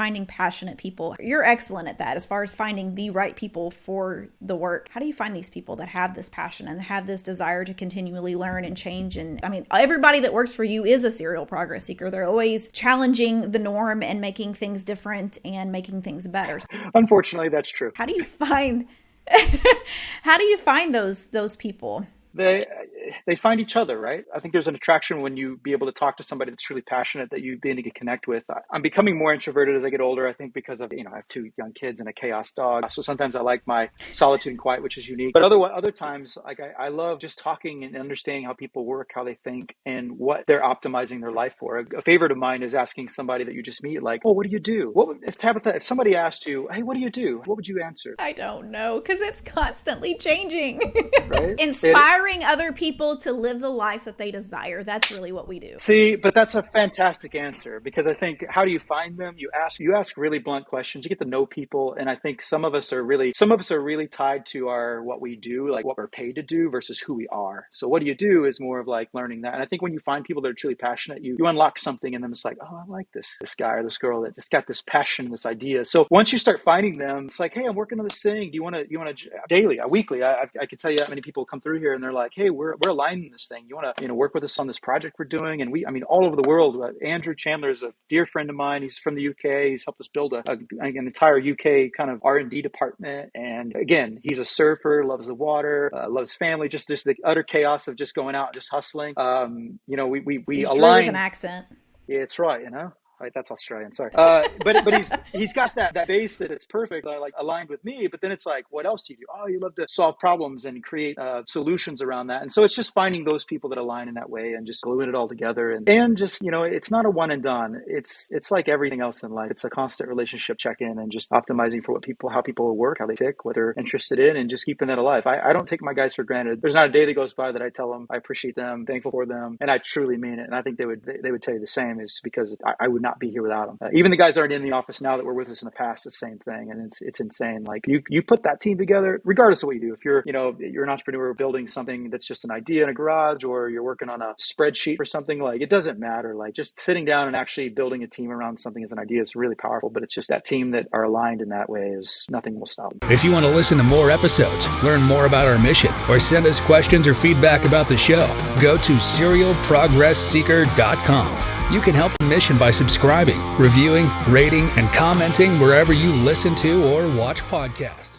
finding passionate people. You're excellent at that as far as finding the right people for the work. How do you find these people that have this passion and have this desire to continually learn and change? And I mean, everybody that works for you is a serial progress seeker. They're always challenging the norm and making things different and making things better. Unfortunately, that's true. How do you find those people? They find each other, right? I think there's an attraction when you be able to talk to somebody that's really passionate that you begin to connect with. I'm becoming more introverted as I get older, I think, because of, I have 2 young kids and a chaos dog. So sometimes I like my solitude and quiet, which is unique. But other times, like I love just talking and understanding how people work, how they think, and what they're optimizing their life for. A favorite of mine is asking somebody that you just meet, like, oh, what do you do? If somebody asked you, hey, what do you do? What would you answer? I don't know, because it's constantly changing. Right? Inspiring other people to live the life that they desire. That's really what we do. See, but that's a fantastic answer, because I think, how do you find them? You ask really blunt questions. You get to know people, and I think some of us are really tied to what we do, like what we're paid to do versus who we are. So what do you do is more of like learning that. And I think when you find people that are truly passionate, you unlock something in them. It's like, oh, I like this guy or this girl that's got this passion and this idea. So once you start finding them, it's like, hey, I'm working on this thing. Do you want to daily, weekly? I can tell you how many people come through here and they're like, hey, we're aligning this thing. You want to work with us on this project we're doing? And all over the world. Andrew Chandler is a dear friend of mine. He's from the UK. He's helped us build an entire UK kind of R&D department. And again, he's a surfer, loves the water, loves family, just the utter chaos of just going out, just hustling. We he's align with an accent. Yeah, it's right. Right, that's Australian. Sorry, but he's got that base that it's perfect, like aligned with me. But then it's like, what else do you do? Oh, you love to solve problems and create solutions around that. And so it's just finding those people that align in that way and just gluing it all together. And just it's not a one and done. It's like everything else in life. It's a constant relationship check in and just optimizing for how people work, how they tick, what they're interested in, and just keeping that alive. I don't take my guys for granted. There's not a day that goes by that I tell them I appreciate them, thankful for them, and I truly mean it. And I think they would tell you the same, is because I would not be here without them. Even the guys that aren't in the office now that were with us in the past, the same thing. And it's insane. Like you put that team together, regardless of what you do. If you're an entrepreneur building something that's just an idea in a garage, or you're working on a spreadsheet or something, like it doesn't matter. Like just sitting down and actually building a team around something as an idea is really powerful. But it's just that team that are aligned in that way is nothing will stop them. If you want to listen to more episodes, learn more about our mission, or send us questions or feedback about the show, go to serialprogressseeker.com. You can help the mission by subscribing, reviewing, rating, and commenting wherever you listen to or watch podcasts.